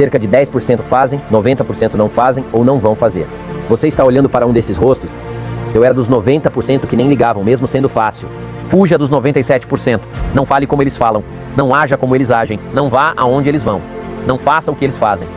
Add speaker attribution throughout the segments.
Speaker 1: cerca de 10% fazem, 90% não fazem ou não vão fazer. Você está olhando para um desses rostos? Eu era dos 90% que nem ligavam, mesmo sendo fácil. Fuja dos 97%. Não fale como eles falam. Não haja como eles agem. Não vá aonde eles vão. Não faça o que eles fazem.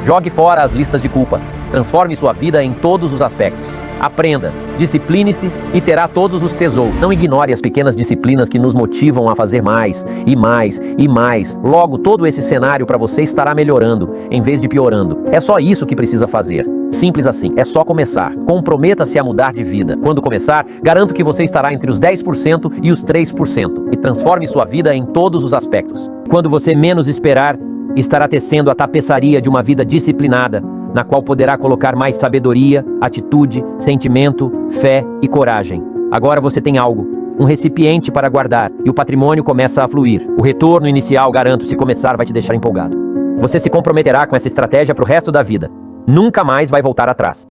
Speaker 1: Jogue fora as listas de culpa. Transforme sua vida em todos os aspectos. Aprenda, discipline-se e terá todos os tesouros. Não ignore as pequenas disciplinas que nos motivam a fazer mais, e mais, e mais. Logo, todo esse cenário para você estará melhorando, em vez de piorando. É só isso que precisa fazer. Simples assim, é só começar. Comprometa-se a mudar de vida. Quando começar, garanto que você estará entre os 10% e os 3%. E transforme sua vida em todos os aspectos. Quando você menos esperar, estará tecendo a tapeçaria de uma vida disciplinada, na qual poderá colocar mais sabedoria, atitude, sentimento, fé e coragem. Agora você tem algo, um recipiente para guardar, e o patrimônio começa a fluir. O retorno inicial, garanto, se começar, vai te deixar empolgado. Você se comprometerá com essa estratégia para o resto da vida. Nunca mais vai voltar atrás.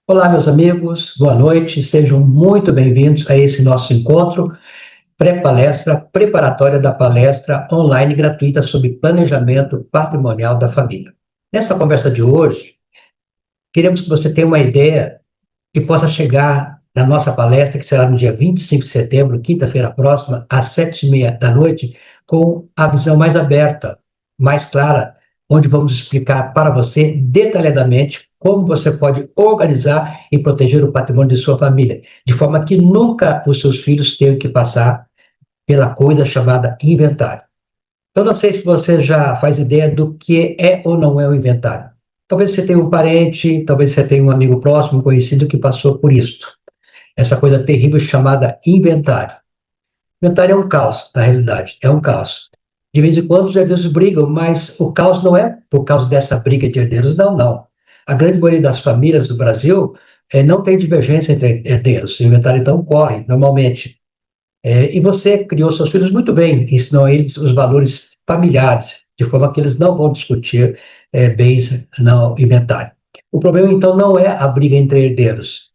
Speaker 2: Olá, meus amigos, boa noite, sejam muito bem-vindos a esse nosso encontro pré-palestra preparatória da palestra online gratuita sobre planejamento patrimonial da família. Nessa conversa de hoje, queremos que você tenha uma ideia e possa chegar na nossa palestra, que será no dia 25 de setembro, quinta-feira próxima, às 7h30 da noite, com a visão mais aberta, mais clara, onde vamos explicar para você detalhadamente como você pode organizar e proteger o patrimônio de sua família, de forma que nunca os seus filhos tenham que passar pela coisa chamada inventário. Eu não sei se você já faz ideia do que é ou não é o inventário. Talvez você tenha um parente, talvez você tenha um amigo próximo, conhecido, que passou por isto. Essa coisa terrível chamada inventário. Inventário é um caos, na realidade, é um caos. De vez em quando os herdeiros brigam, mas o caos não é por causa dessa briga de herdeiros, não. A grande maioria das famílias do Brasil não tem divergência entre herdeiros. O inventário, então, corre, normalmente. E você criou seus filhos muito bem, ensinou a eles os valores familiares, de forma que eles não vão discutir bens no inventário. O problema, então, não é a briga entre herdeiros.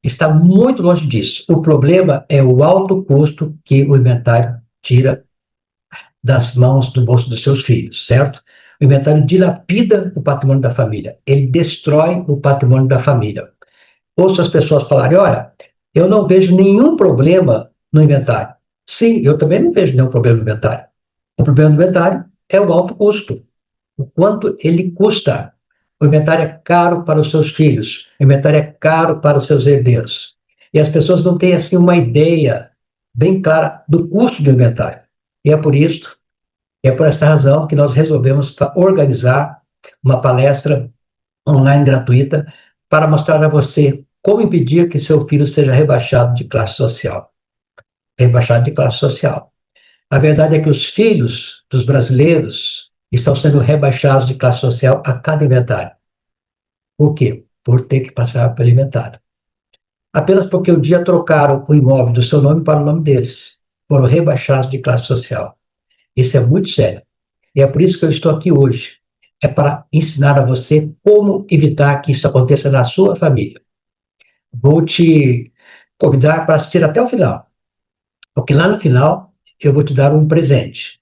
Speaker 2: Está muito longe disso. O problema é o alto custo que o inventário tira das mãos, do bolso dos seus filhos, certo? O inventário dilapida o patrimônio da família. Ele destrói o patrimônio da família. Ouço as pessoas falarem, olha, eu não vejo nenhum problema no inventário. Sim, eu também não vejo nenhum problema no inventário. O problema do inventário é o alto custo. O quanto ele custa. O inventário é caro para os seus filhos. O inventário é caro para os seus herdeiros. E as pessoas não têm, assim, uma ideia bem clara do custo do inventário. E é por isso, é por essa razão que nós resolvemos organizar uma palestra online gratuita para mostrar a você como impedir que seu filho seja rebaixado de classe social. Rebaixado de classe social. A verdade é que os filhos dos brasileiros estão sendo rebaixados de classe social a cada inventário. Por quê? Por ter que passar pelo inventário. Apenas porque um dia trocaram o imóvel do seu nome para o nome deles. Foram rebaixados de classe social. Isso é muito sério. E é por isso que eu estou aqui hoje. É para ensinar a você como evitar que isso aconteça na sua família. Vou te convidar para assistir até o final. Porque lá no final, eu vou te dar um presente.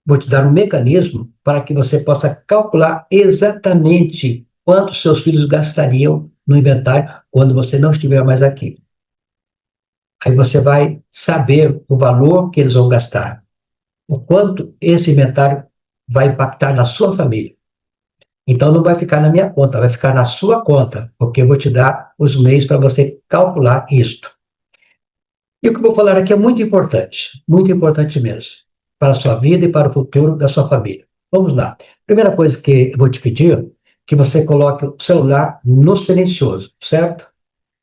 Speaker 2: Vou te dar um mecanismo para que você possa calcular exatamente quanto seus filhos gastariam no inventário quando você não estiver mais aqui. Aí você vai saber o valor que eles vão gastar. O quanto esse inventário vai impactar na sua família. Então não vai ficar na minha conta, vai ficar na sua conta, porque eu vou te dar os meios para você calcular isto. E o que eu vou falar aqui é muito importante mesmo, para a sua vida e para o futuro da sua família. Vamos lá. Primeira coisa que eu vou te pedir, que você coloque o celular no silencioso, certo?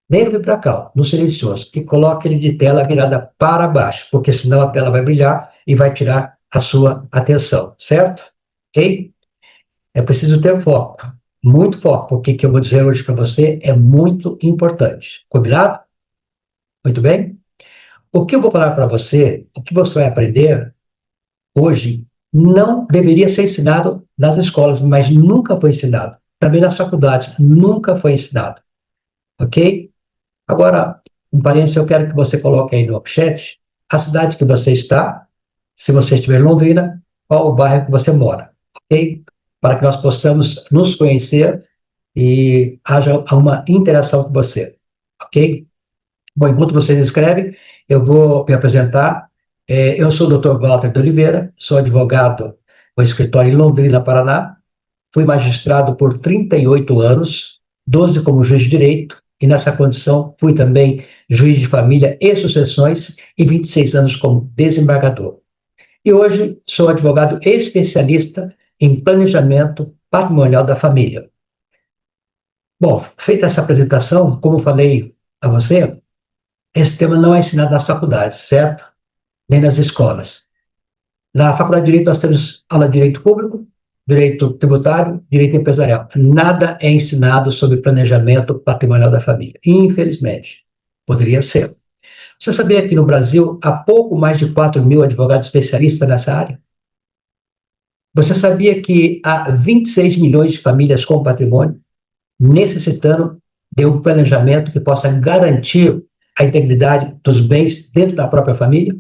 Speaker 2: Nem no vibracal, no silencioso, e coloque ele de tela virada para baixo, porque senão a tela vai brilhar e vai tirar a sua atenção, certo? Ok? É preciso ter foco, muito foco, porque o que eu vou dizer hoje para você é muito importante. Combinado? Muito bem? O que eu vou falar para você, o que você vai aprender hoje, não deveria ser ensinado nas escolas, mas nunca foi ensinado. Também nas faculdades, nunca foi ensinado. Ok? Agora, um parênteses, eu quero que você coloque aí no chat a cidade que você está, se você estiver em Londrina, qual o bairro que você mora. ok? Para que nós possamos nos conhecer e haja uma interação com você, ok? Bom, enquanto vocês escrevem, eu vou me apresentar. Eu sou o Dr. Walter de Oliveira, sou advogado no escritório em Londrina, Paraná. Fui magistrado por 38 anos, 12 como juiz de direito, e nessa condição fui também juiz de família e sucessões, e 26 anos como desembargador. E hoje sou advogado especialista em planejamento patrimonial da família. Bom, feita essa apresentação, como falei a você, esse tema não é ensinado nas faculdades, certo? Nem nas escolas. Na Faculdade de Direito nós temos aula de Direito Público, Direito Tributário, Direito Empresarial. Nada é ensinado sobre planejamento patrimonial da família, infelizmente. Poderia ser. Você sabia que no Brasil há pouco mais de 4.000 advogados especialistas nessa área? Você sabia que há 26 milhões de famílias com patrimônio necessitando de um planejamento que possa garantir a integridade dos bens dentro da própria família?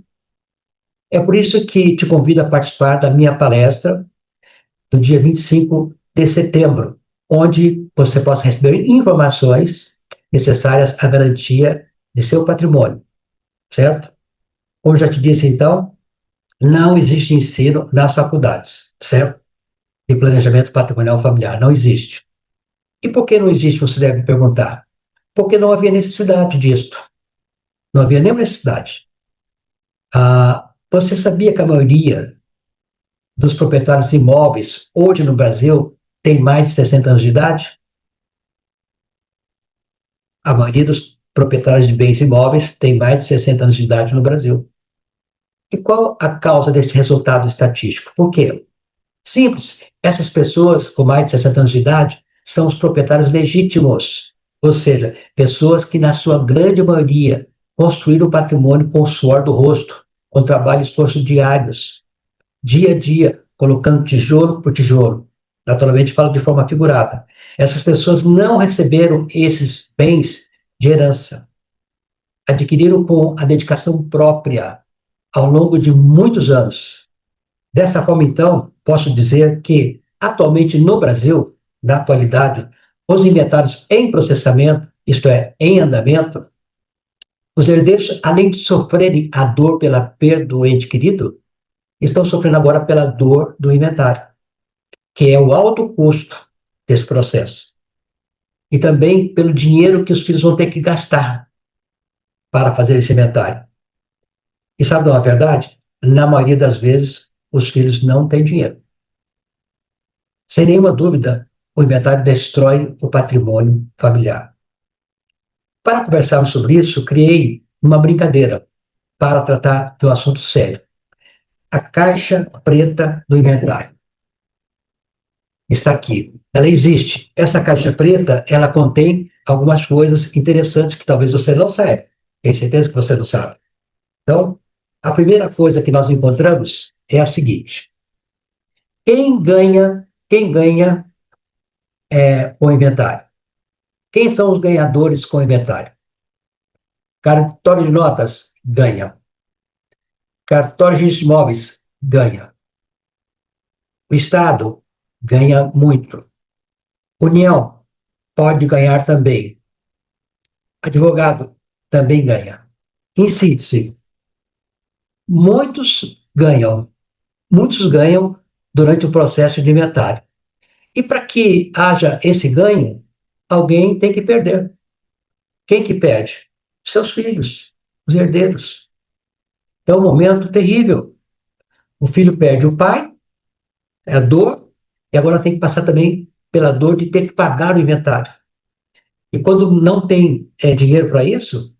Speaker 2: É por isso que te convido a participar da minha palestra do dia 25 de setembro, onde você possa receber informações necessárias à garantia de seu patrimônio, certo? Como já te disse, então, não existe ensino nas faculdades, certo? De planejamento patrimonial familiar, não existe. E por que não existe, você deve perguntar? Porque não havia necessidade disto. Não havia nenhuma necessidade. Você sabia que a maioria dos proprietários de imóveis hoje no Brasil tem mais de 60 anos de idade? A maioria dos proprietários de bens imóveis tem mais de 60 anos de idade no Brasil. E qual a causa desse resultado estatístico? Por quê? Simples. Essas pessoas com mais de 60 anos de idade são os proprietários legítimos, ou seja, pessoas que, na sua grande maioria, construíram o patrimônio com o suor do rosto, com trabalho e esforço diários, dia a dia, colocando tijolo por tijolo. Naturalmente, falo de forma figurada. Essas pessoas não receberam esses bens de herança. Adquiriram com a dedicação própria ao longo de muitos anos. Dessa forma, então, posso dizer que, atualmente no Brasil, na atualidade, os inventários em processamento, isto é, em andamento, os herdeiros, além de sofrerem a dor pela perda do ente querido, estão sofrendo agora pela dor do inventário, que é o alto custo desse processo. E também pelo dinheiro que os filhos vão ter que gastar para fazer esse inventário. E sabe de uma verdade? Na maioria das vezes, os filhos não têm dinheiro. Sem nenhuma dúvida, o inventário destrói o patrimônio familiar. Para conversarmos sobre isso, criei uma brincadeira para tratar de um assunto sério. A caixa preta do inventário. Está aqui. Ela existe. Essa caixa preta, ela contém algumas coisas interessantes que talvez você não saiba. Tenho certeza que você não sabe. Então, a primeira coisa que nós encontramos é a seguinte. Quem ganha com o inventário? Quem são os ganhadores com o inventário? Cartório de notas ganha. Cartório de imóveis ganha. O Estado ganha muito. União pode ganhar também. Advogado também ganha. Em síntese, muitos ganham durante o processo de inventário. E para que haja esse ganho, alguém tem que perder. Quem que perde? Seus filhos, os herdeiros. É um momento terrível. O filho perde o pai, é a dor, e agora tem que passar também pela dor de ter que pagar o inventário. E quando não tem dinheiro para isso,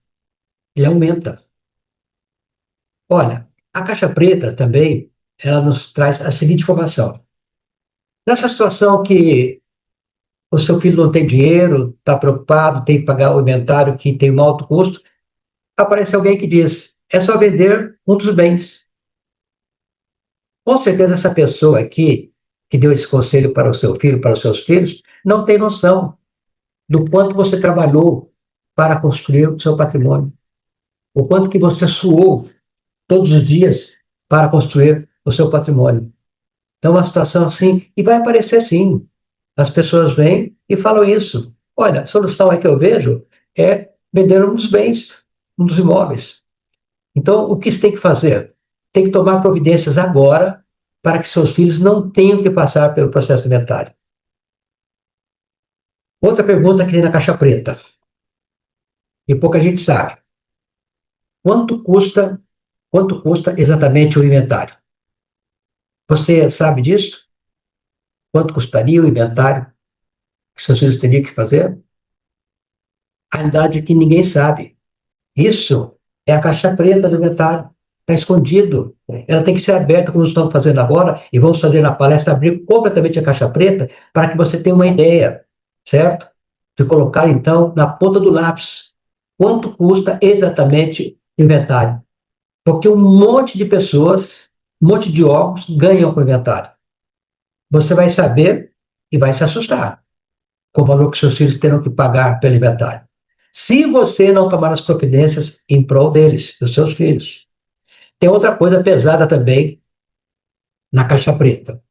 Speaker 2: ele aumenta. Olha, a caixa preta também, ela nos traz a seguinte informação. Nessa situação que o seu filho não tem dinheiro, está preocupado, tem que pagar o inventário que tem um alto custo, aparece alguém que diz, é só vender um dos bens. Com certeza essa pessoa aqui, que deu esse conselho para o seu filho, para os seus filhos, não tem noção do quanto você trabalhou para construir o seu patrimônio, o quanto que você suou todos os dias para construir o seu patrimônio. Então, uma situação assim, e vai aparecer sim. As pessoas vêm e falam isso. Olha, a solução aí que eu vejo é vender um dos bens, um dos imóveis. Então, o que você tem que fazer? Tem que tomar providências agora para que seus filhos não tenham que passar pelo processo de inventário. Outra pergunta que tem na caixa preta, e pouca gente sabe. Quanto custa exatamente o inventário? Você sabe disso? Quanto custaria o inventário que seus filhos teriam que fazer? A realidade é que ninguém sabe. Isso é a caixa preta do inventário. Está escondido. Ela tem que ser aberta, como estamos fazendo agora, e vamos fazer na palestra, abrir completamente a caixa preta, para que você tenha uma ideia, certo? De colocar, então, na ponta do lápis, quanto custa exatamente o inventário. Porque um monte de pessoas, um monte de órgãos ganham com o inventário. Você vai saber e vai se assustar com o valor que seus filhos terão que pagar pelo inventário. Se você não tomar as providências em prol deles, dos seus filhos. Tem outra coisa pesada também na caixa preta.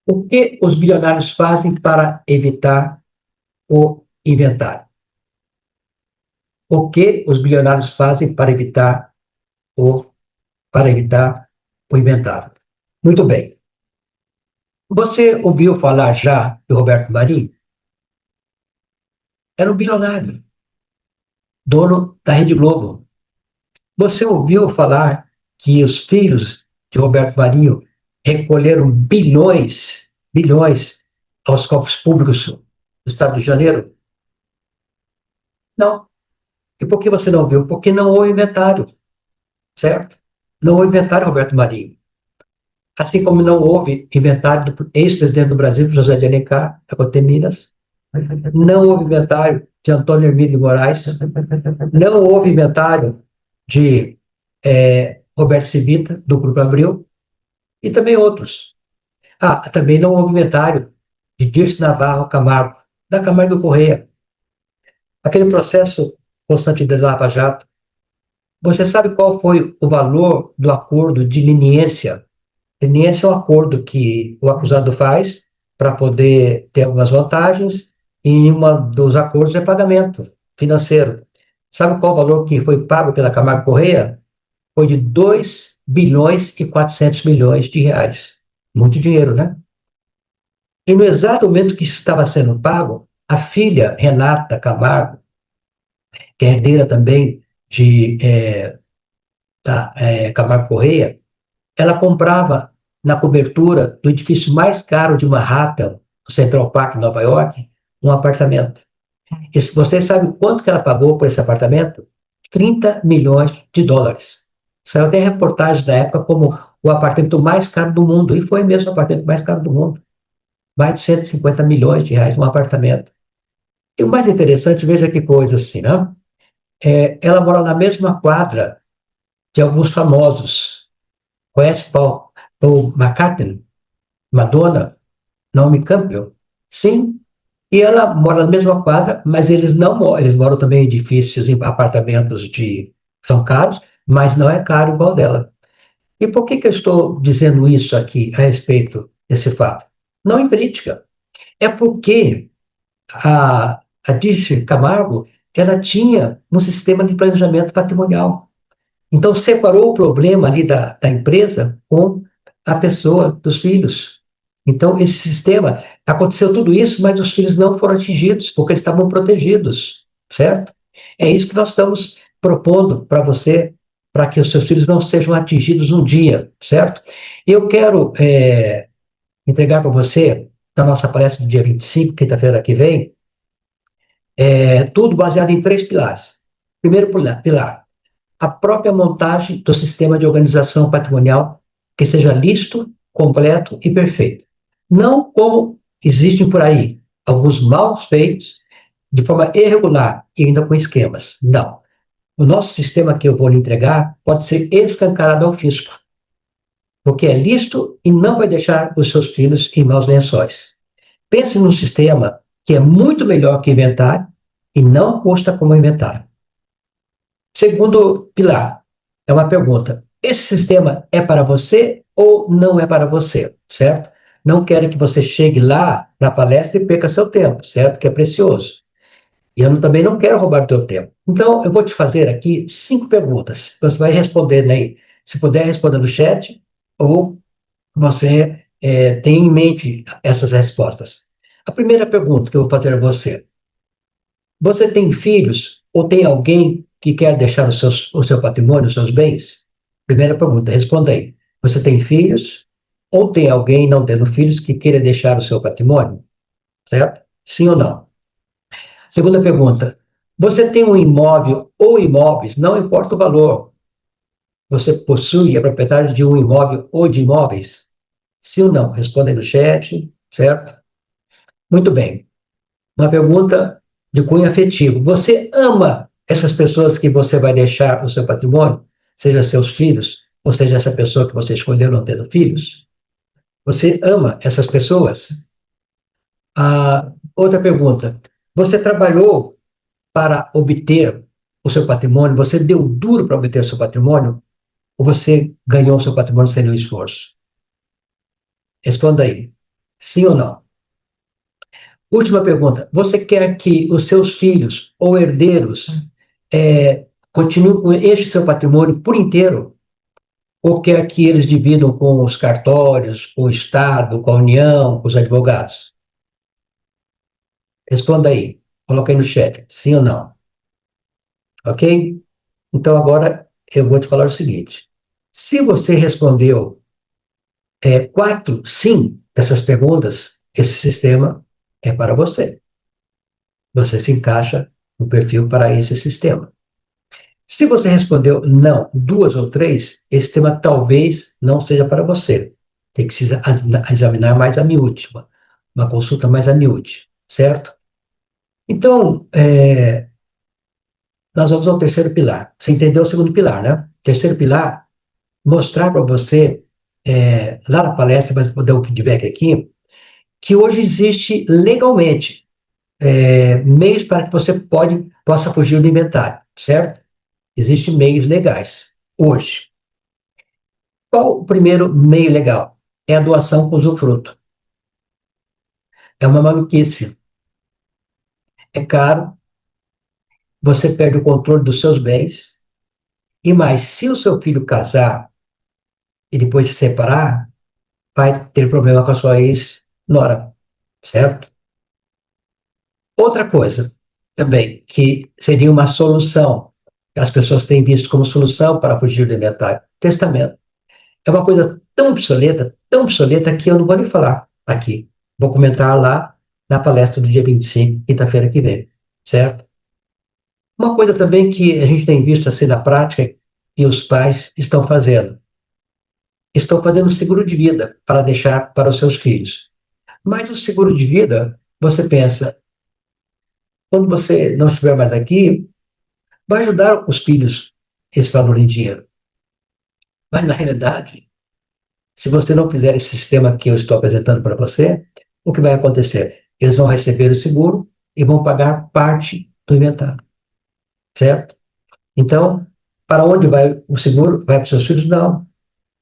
Speaker 2: O que os bilionários fazem para evitar o inventário? O que os bilionários fazem para evitar o inventário? Muito bem. Você ouviu falar já de Roberto Marinho? Era um bilionário, dono da Rede Globo. Você ouviu falar que os filhos de Roberto Marinho recolheram bilhões aos cofres públicos do Estado de Janeiro? Não. E por que você não viu? Porque não houve inventário, certo? Não houve inventário, Roberto Marinho. Assim como não houve inventário do ex-presidente do Brasil, José de Alencar, da Coteminas. Não houve inventário de Antônio Hermílio de Moraes. Não houve inventário de Roberto Civita, do Grupo Abril, e também outros. Também não houve inventário de Dirce Navarro Camargo, da Camargo Correia. Aquele processo constante de Lava Jato. Você sabe qual foi o valor do acordo de leniência? Leniência é um acordo que o acusado faz para poder ter algumas vantagens, e um dos acordos é pagamento financeiro. Sabe qual o valor que foi pago pela Camargo Correia? Foi de 2 bilhões e 400 milhões de reais. Muito dinheiro, né? E no exato momento que isso estava sendo pago, a filha Renata Camargo, que é herdeira também de Camargo Correia, ela comprava na cobertura do edifício mais caro de Manhattan, no Central Park, em Nova York, um apartamento. E você sabe quanto que ela pagou por esse apartamento? 30 milhões de dólares. Saiu até reportagem da época como o apartamento mais caro do mundo, e foi mesmo o apartamento mais caro do mundo. Mais de 150 milhões de reais um apartamento. E o mais interessante, veja que coisa assim, né? Ela mora na mesma quadra de alguns famosos. Conhece Paul McCartney, Madonna, Naomi Campbell? Sim. E ela mora na mesma quadra, mas eles não moram. Eles moram também em edifícios, em apartamentos são caros, mas não é caro igual dela. E por que eu estou dizendo isso aqui a respeito desse fato? Não em crítica. É porque a Dirce Camargo, ela tinha um sistema de planejamento patrimonial. Então, separou o problema ali da empresa com a pessoa, dos filhos. Então, esse sistema, aconteceu tudo isso, mas os filhos não foram atingidos, porque eles estavam protegidos, certo? É isso que nós estamos propondo para você, para que os seus filhos não sejam atingidos um dia, certo? Eu quero entregar para você, na nossa palestra do dia 25, quinta-feira que vem, tudo baseado em 3 pilares. Primeiro pilar, a própria montagem do sistema de organização patrimonial que seja lícito, completo e perfeito. Não como existem por aí, alguns mal feitos, de forma irregular e ainda com esquemas. Não. O nosso sistema que eu vou lhe entregar pode ser escancarado ao fisco, porque é lícito e não vai deixar os seus filhos em maus lençóis. Pense num sistema que é muito melhor que inventário e não custa como inventário. Segundo pilar, é uma pergunta. Esse sistema é para você ou não é para você, certo? Não quero que você chegue lá na palestra e perca seu tempo, certo? Que é precioso. E eu também não quero roubar o teu tempo. Então, eu vou te fazer aqui 5 perguntas. Você vai responder aí, se puder responder no chat, ou você tem em mente essas respostas. A primeira pergunta que eu vou fazer a você: você tem filhos ou tem alguém que quer deixar o seu patrimônio, os seus bens? Primeira pergunta, responda aí. Você tem filhos ou tem alguém não tendo filhos que queira deixar o seu patrimônio? Certo? Sim ou não? Segunda pergunta, você tem um imóvel ou imóveis, não importa o valor, você possui, é proprietário de um imóvel ou de imóveis? Sim ou não? Responda aí no chat, certo? Muito bem. Uma pergunta de cunho afetivo. Você ama essas pessoas que você vai deixar o seu patrimônio? Seja seus filhos, ou seja essa pessoa que você escolheu não tendo filhos? Você ama essas pessoas? Outra pergunta. Você trabalhou para obter o seu patrimônio? Você deu duro para obter o seu patrimônio? Ou você ganhou o seu patrimônio sem nenhum esforço? Responda aí. Sim ou não? Última pergunta. Você quer que os seus filhos ou herdeiros continuem com este seu patrimônio por inteiro? Ou quer que eles dividam com os cartórios, com o Estado, com a União, com os advogados? Responda aí. Coloca aí no chat. Sim ou não? Ok? Então agora eu vou te falar o seguinte. Se você respondeu 4 sim dessas perguntas, esse sistema é para você. Você se encaixa no perfil para esse sistema. Se você respondeu não, 2 ou 3, esse tema talvez não seja para você. Tem que se examinar mais a miúde, uma consulta mais a miúde, certo? Então, nós vamos ao terceiro pilar. Você entendeu o segundo pilar, né? Terceiro pilar, mostrar para você, lá na palestra, mas vou dar um feedback aqui, que hoje existe legalmente meios para que você possa fugir do inventário, certo? Existem meios legais hoje. Qual o primeiro meio legal? É a doação com usufruto. É uma maluquice. É caro, você perde o controle dos seus bens, e mais, se o seu filho casar e depois se separar, vai ter problema com a sua ex-nora, certo? Outra coisa também, que seria uma solução, que as pessoas têm visto como solução para fugir do inventário: testamento. É uma coisa tão obsoleta, que eu não vou nem falar aqui. Vou comentar lá na palestra do dia 25, quinta-feira que vem, certo? Uma coisa também que a gente tem visto assim na prática, que os pais estão fazendo. Estão fazendo seguro de vida para deixar para os seus filhos. Mas o seguro de vida, você pensa, quando você não estiver mais aqui, vai ajudar os filhos esse valor em dinheiro. Mas, na realidade, se você não fizer esse sistema que eu estou apresentando para você, o que vai acontecer? Eles vão receber o seguro e vão pagar parte do inventário, certo? Então, para onde vai o seguro? Vai para os seus filhos? Não.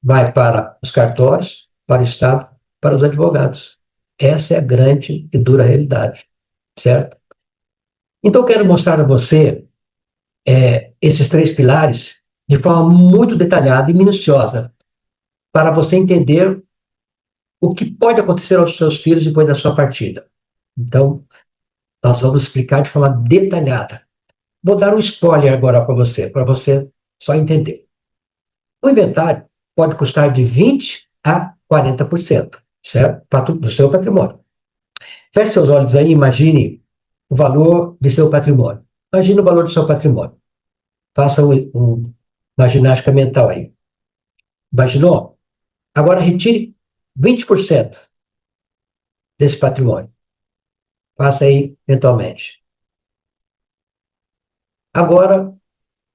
Speaker 2: Vai para os cartórios, para o Estado, para os advogados. Essa é a grande e dura realidade, certo? Então, quero mostrar a você esses 3 pilares de forma muito detalhada e minuciosa, para você entender o que pode acontecer aos seus filhos depois da sua partida. Então, nós vamos explicar de forma detalhada. Vou dar um spoiler agora para você só entender. O inventário pode custar de 20% a 40%, certo? Do seu patrimônio. Feche seus olhos aí, imagine o valor de seu patrimônio. Imagine o valor do seu patrimônio. Faça uma ginástica mental aí. Imaginou? Agora retire 20% desse patrimônio. Faça aí mentalmente. Agora,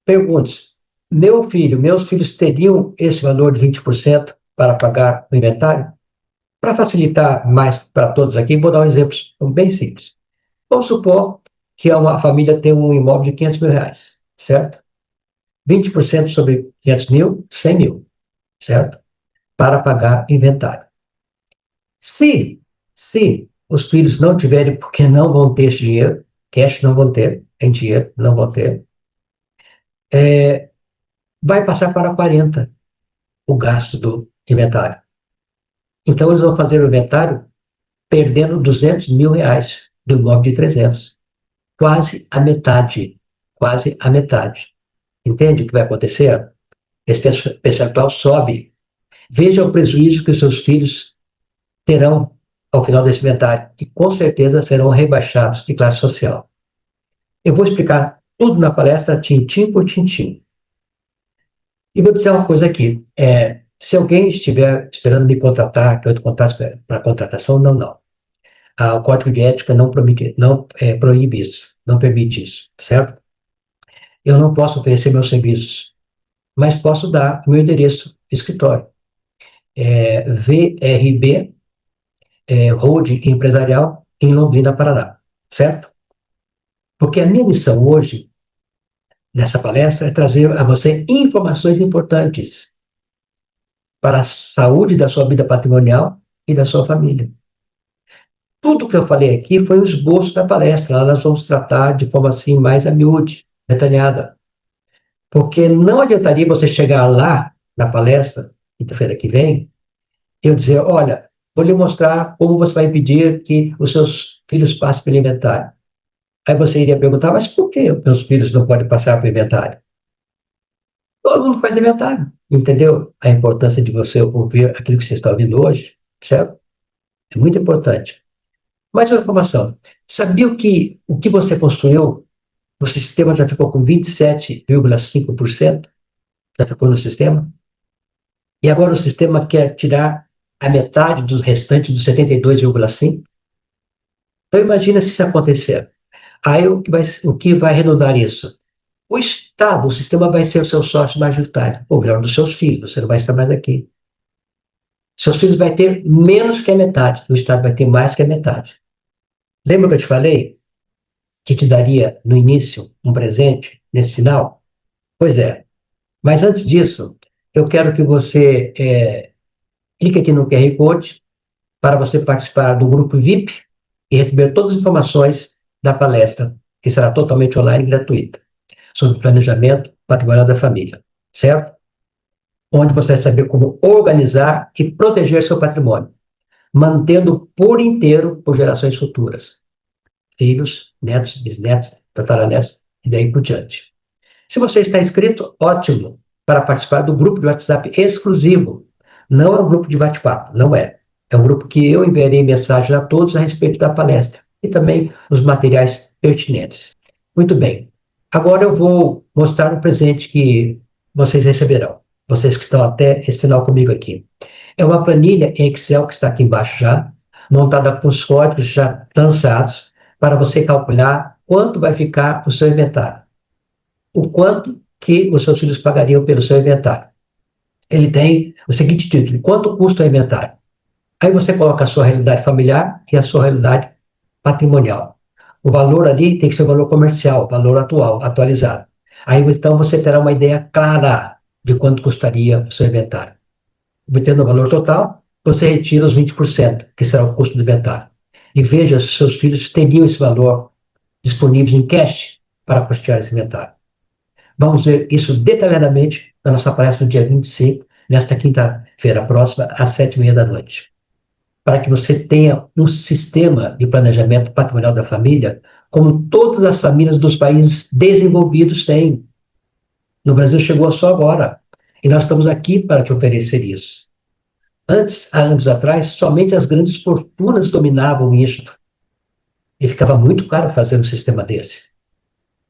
Speaker 2: pergunte-se: meus filhos teriam esse valor de 20% para pagar o inventário? Para facilitar mais para todos aqui, vou dar um exemplo bem simples. Vamos supor que uma família tem um imóvel de 500 mil reais, certo? 20% sobre 500 mil, 100 mil, certo? para pagar inventário. Se os filhos não tiverem, porque não vão ter esse dinheiro, cash não vão ter, em dinheiro não vão ter, vai passar para 40 o gasto do inventário. Então, eles vão fazer o inventário perdendo R$ 200.000 do imóvel de 300. Quase a metade. Quase a metade. Entende o que vai acontecer? Esse percentual sobe. Veja o prejuízo que os seus filhos terão ao final desse inventário e com certeza serão rebaixados de classe social. Eu vou explicar tudo na palestra, tintim por tintim. E vou dizer uma coisa aqui. Se alguém estiver esperando me contratar, que eu contrato para contratação, não. O Código de Ética não proíbe isso, não permite isso, certo? Eu não posso oferecer meus serviços, mas posso dar o meu endereço, escritório. VRB Holding Empresarial em Londrina, Paraná, certo? Porque a minha missão hoje, nessa palestra, é trazer a você informações importantes para a saúde da sua vida patrimonial e da sua família. Tudo que eu falei aqui foi o esboço da palestra. Lá nós vamos tratar de forma assim mais a miúde, detalhada. Porque não adiantaria você chegar lá na palestra, quinta-feira que vem, e eu dizer, olha, vou lhe mostrar como você vai impedir que os seus filhos passem pelo inventário. Aí você iria perguntar, mas por que meus filhos não podem passar pelo inventário? Todo mundo faz inventário, entendeu? A importância de você ouvir aquilo que você está ouvindo hoje, certo? É muito importante. Mais uma informação. Sabia que o que você construiu, o sistema já ficou com 27,5%? Já ficou no sistema? E agora o sistema quer tirar a metade do restante dos 72,5%? Então imagina se isso acontecer. Aí o que vai arredondar isso? O Estado, o sistema vai ser o seu sócio majoritário, ou melhor, dos seus filhos, você não vai estar mais aqui. Seus filhos vão ter menos que a metade, o Estado vai ter mais que a metade. Lembra que eu te falei que te daria no início um presente, nesse final? Pois é. Mas antes disso, eu quero que você clique aqui no QR Code para você participar do grupo VIP e receber todas as informações da palestra, que será totalmente online e gratuita, sobre planejamento patrimonial da família, certo? Onde você vai saber como organizar e proteger seu patrimônio, mantendo por inteiro por gerações futuras. Filhos, netos, bisnetos, tataranetos e daí por diante. Se você está inscrito, ótimo, para participar do grupo de WhatsApp exclusivo. Não é um grupo de bate-papo, não é. É um grupo que eu enviarei mensagens a todos a respeito da palestra e também os materiais pertinentes. Muito bem. Agora eu vou mostrar um presente que vocês receberão, vocês que estão até esse final comigo aqui. É uma planilha em Excel que está aqui embaixo já, montada com os códigos já lançados, para você calcular quanto vai ficar o seu inventário. O quanto que os seus filhos pagariam pelo seu inventário. Ele tem o seguinte título: quanto custa o inventário? Aí você coloca a sua realidade familiar e a sua realidade patrimonial. O valor ali tem que ser o valor comercial, o valor atual, atualizado. Aí então você terá uma ideia clara de quanto custaria o seu inventário. Obtendo o valor total, você retira os 20%, que será o custo do inventário. E veja se seus filhos teriam esse valor disponível em cash para custear esse inventário. Vamos ver isso detalhadamente na nossa palestra no dia 25, nesta quinta-feira próxima, às 19h30, para que você tenha um sistema de planejamento patrimonial da família, como todas as famílias dos países desenvolvidos têm. No Brasil chegou só agora, e nós estamos aqui para te oferecer isso. Antes, há anos atrás, somente as grandes fortunas dominavam isto, e ficava muito caro fazer um sistema desse.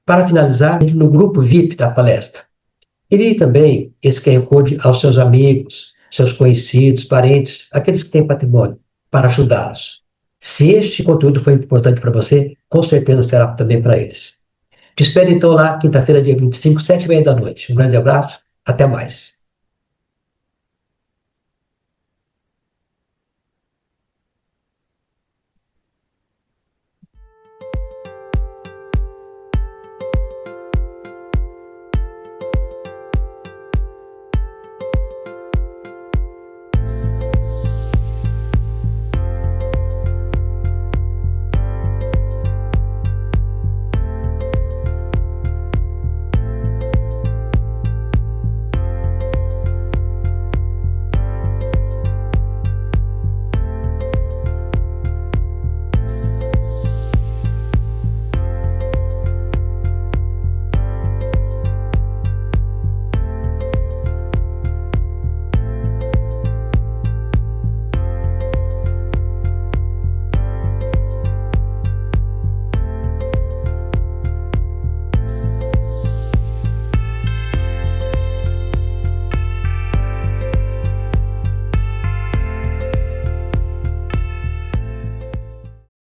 Speaker 2: Para finalizar, entre no grupo VIP da palestra. Envie também esse QR Code aos seus amigos, seus conhecidos, parentes, aqueles que têm patrimônio, para ajudá-los. Se este conteúdo foi importante para você, com certeza será também para eles. Te espero então lá, quinta-feira, dia 25, 19h30. Um grande abraço, até mais.